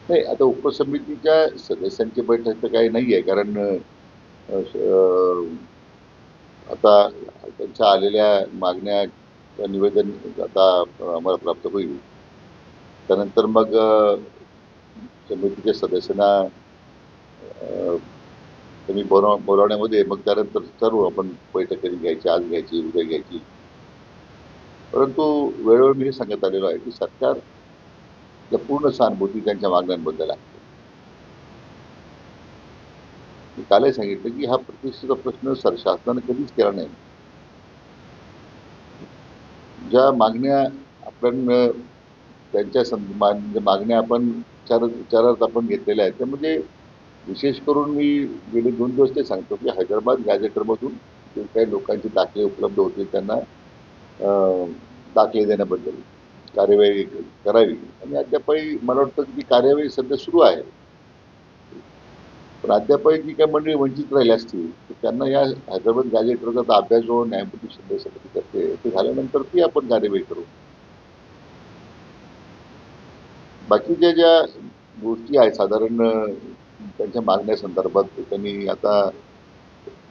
नाही, आता उपसमितीच्या सदस्यांची बैठक तर काही नाही आहे. कारण आता त्यांच्या आलेल्या मागण्या निवेदन आता आम्हाला प्राप्त होईल. त्यानंतर मग समितीच्या सदस्यांना त्यांनी बोलावण्यामध्ये मग त्यानंतर ठरवू आपण बैठक कधी घ्यायची, आज घ्यायची, उद्या घ्यायची. परंतु वेळोवेळी मी हे सांगत आलेलो आहे की सरकारला पूर्ण सहानुभूती त्यांच्या मागण्यांबद्दल आहे. मी कालही सांगितलं की हा प्रतिष्ठेचा प्रश्न शासनाने कधीच केला नाही. ज्या मागण्या आपण त्यांच्या म्हणजे मागण्या आपण विचारात आपण घेतलेल्या आहेत, त्यामध्ये विशेष करून मी गेले 2 दिवस ते सांगतो की हैदराबाद गॅझेटरमधून जे काही लोकांचे दाखले उपलब्ध होतील त्यांना दाखले देण्याबद्दल कार्यवाही करावी. आणि अद्यापही मला वाटतं की ती कार्यवाही सध्या सुरू आहे. पण अद्यापही जी काही मंडळी वंचित राहिली असतील तर त्यांना या हैदराबाद गॅझेटरचा अभ्यास जो न्यायमूर्ती शिंदे समिती करते ते झाल्यानंतर ती आपण कार्यवाही करू. बाकीच्या ज्या गोष्टी आहेत साधारण त्यांच्या मागण्यासंदर्भात त्यांनी आता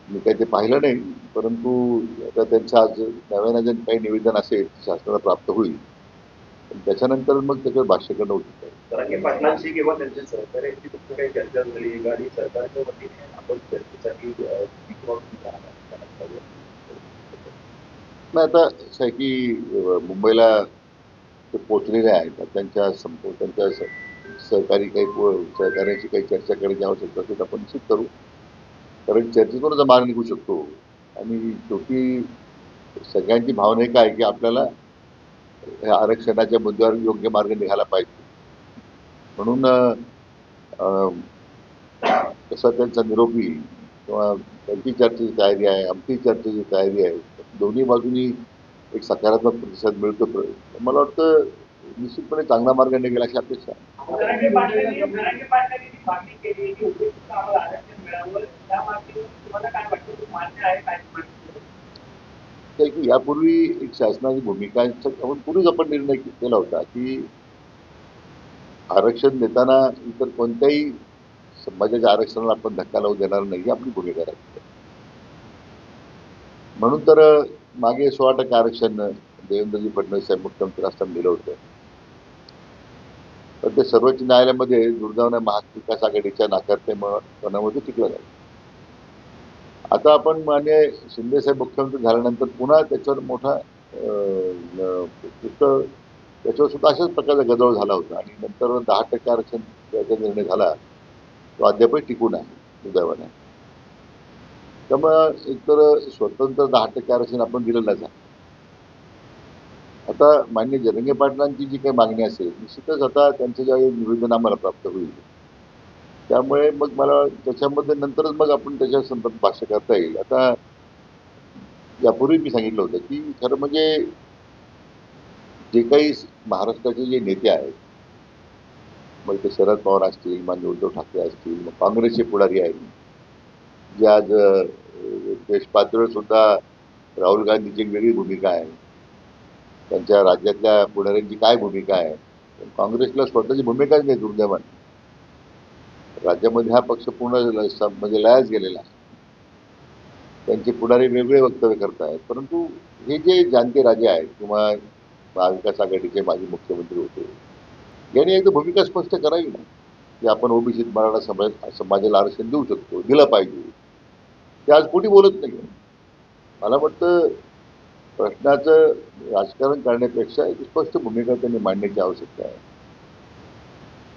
मी काही ते पाहिलं नाही. परंतु आता त्यांचं आज नव्यानं जे काही निवेदन असेल शासनाला प्राप्त होईल. पण त्याच्यानंतर मग त्याच्यावर भाष्य करणं उचित आहे. जरांगे पाटलांशी किंवा त्यांच्या सहकार्यांशी तुमचं काही चर्चा झाली आणि सरकारच्या वतीने आपण चर्चेसाठी नाही, आता असं आहे की मुंबईला ते पोचलेले आहेत. त्यांच्या त्यांच्या सहकारी काही सहकार्याची काही चर्चा करायची आवश्यकता असेल तर आपण निश्चित करू. कारण चर्चेतूनच मार्ग निघू शकतो. आणि शेवटी सगळ्यांची भावना एक आहे की आपल्याला या आरक्षणाच्या मुद्द्यावर योग्य मार्ग निघाला पाहिजे. म्हणून तसा त्यांचा निरोपी किंवा त्यांची चर्चेची तयारी आहे, आमची चर्चेची तयारी आहे. दोन्ही बाजूनी एक सकारात्मक प्रतिसाद मिळतो. मला वाटतं निश्चितपणे चांगला मार्ग निघेल अशी अपेक्षा आहे की यापूर्वी एक शासनाची भूमिका आपण पूर्वीच आपण निर्णय केला होता की आरक्षण देताना इतर कोणत्याही समाजाच्या आरक्षणाला आपण धक्का लावू देणार नाही ही आपली भूमिका राहील. म्हणून तर मागे 16% आरक्षण देवेंद्रजी फडणवीस साहेब मुख्यमंत्री असताना दिलं होतं. तर ते सर्वोच्च न्यायालयामध्ये दुर्दैवाने महाविकास आघाडीच्या नाकारतेपणामध्ये टिकलं नाही. आता आपण मान्य शिंदेसाहेब मुख्यमंत्री झाल्यानंतर पुन्हा त्याच्यावर मोठा त्याच्यावर सुद्धा अशाच प्रकारचा गदारोळ झाला होता आणि नंतर 10% आरक्षण द्यायचा निर्णय झाला. तो अद्यापही टिकून आहे दुर्दैवाने. त्यामुळं एकतर स्वतंत्र 10% आरक्षण आपण दिलेलंच आहे. आता मान्य जरांगे पाटलांची जी काही मागणी असेल निश्चितच आता त्यांचं ज्यावेळी निवेदन आम्हाला प्राप्त होईल त्यामुळे मग मला त्याच्यामध्ये नंतरच मग आपण त्याच्या संदर्भात भाष्य करता येईल. आता यापूर्वी मी सांगितलं होतं की खरं म्हणजे जे काही महाराष्ट्राचे जे नेते आहेत मग ते शरद पवार असतील, माननीय उद्धव ठाकरे असतील, मग काँग्रेसचे पुढारी आहेत जे आज देश पातळीवर सुद्धा राहुल गांधीची एक वेगळी भूमिका आहे. त्यांच्या राज्यातल्या पुढाऱ्यांची काय भूमिका आहे. काँग्रेसला स्वतःची भूमिकाच नाही दुर्दैवाने. राज्यामध्ये हा पक्ष पूर्ण म्हणजे लयाच गेलेला आहे. त्यांचे पुढारी वेगळे वक्तव्य करतायत. परंतु हे जे जाणते राजे आहेत किंवा महाविकास आघाडीचे माजी मुख्यमंत्री होते यांनी एकदा भूमिका स्पष्ट करावी ना की आपण ओबीसी मराठा समाजाला आरक्षण देऊ शकतो, दिलं पाहिजे. ते आज कोणी बोलत नाही. मला वाटतं प्रश्नाचं राजकारण करण्यापेक्षा एक स्पष्ट भूमिका त्यांनी मांडण्याची आवश्यकता आहे.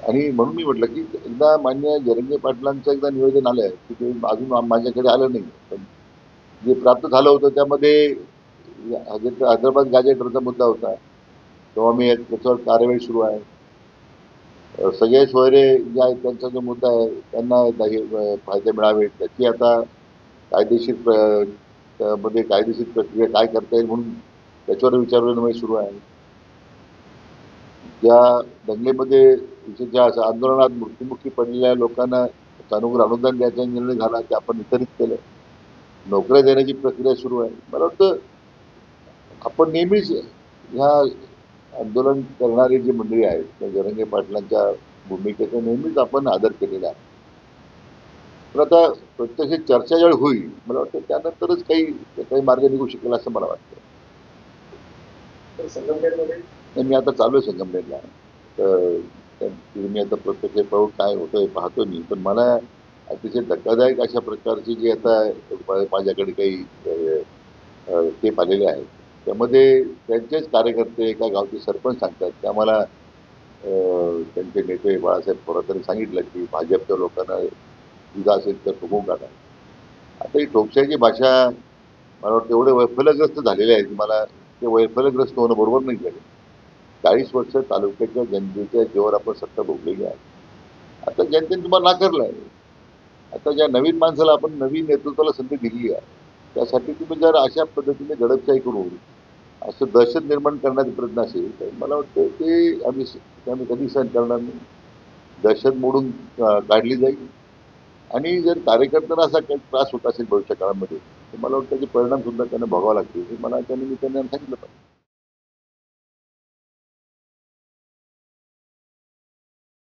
आणि म्हणून मी म्हटलं की एकदा मान्य जरंगे पाटलांचं एकदा निवेदन आलंय की ते अजून माझ्याकडे आलं नाही. पण जे प्राप्त झालं होतं त्यामध्ये हैदराबाद गॅझेटरचा मुद्दा होता. तेव्हा मी त्याच्यावर कार्यवाही सुरू आहे. सगळे सोयरे जे आहेत त्यांचा जो मुद्दा आहे त्यांना फायदे मिळावे त्याची आता कायदेशीर मध्ये कायदेशीर प्रक्रिया काय करता येईल म्हणून त्याच्यावर विचारविनिमय सुरू आहे. ज्या दंगलीमध्ये ज्या आंदोलनात मृत्युमुखी पडलेल्या लोकांना सानुग्रह अनुदान द्यायचा निर्णय झाला ते आपण वितरित केलं. नोकऱ्या देण्याची प्रक्रिया सुरू आहे. मला वाटतं आपण नेहमीच ह्या आंदोलन करणारी जी मंडळी आहेत त्या जरांगे पाटलांच्या भूमिकेचा नेहमीच आपण आदर केलेला आहे. पण आता प्रत्यक्ष चर्चा ज्यावेळी होईल, मला वाटतं त्यानंतरच काही काही मार्ग निघू शकेल असं मला वाटतं. तर संगमनेरमध्ये नाही, मी आता चालू आहे संगमनेरला. तर तिथे मी आता प्रत्यक्ष पाहू काय होतंय पाहतो मी. पण मला अतिशय धक्कादायक अशा प्रकारची जी आता माझ्याकडे काही टेप आलेले आहेत. त्यामध्ये त्यांचेच कार्यकर्ते एका गावचे सरपंच सांगतात की आम्हाला त्यांचे नेते बाळासाहेब थोरातांनी सांगितलं की भाजपच्या लोकांना तुझा असेल तर ठोकून काढा. आता ही ठोकशाची भाषा मला वाटतं एवढे वैफल्यग्रस्त झालेले आहेत की मला ते वैफल्यग्रस्त होणं बरोबर नाही झालं. 40 वर्ष तालुक्याच्या जनतेच्या जीवावर आपण सत्ता भोगलेली आहे. आता जनतेने तुम्हाला नाकारलंय. आता ज्या नवीन माणसाला आपण नवीन नेतृत्वाला संधी दिली आहे. त्यासाठी तुम्ही जर अशा पद्धतीने दडपशाही करून असं दहशत निर्माण करण्याचा प्रयत्न असेल तर मला वाटतं ते आम्ही कधी सहन करणार नाही. दहशत मोडून काढली जाईल आणि जर कार्यकर्त्यांना असा काही त्रास होत असेल भविष्य काळामध्ये तर मला वाटतं त्याचे परिणाम सुद्धा त्यांना भोगावे लागतील हे मला त्या निमित्ताने सांगितलं पाहिजे.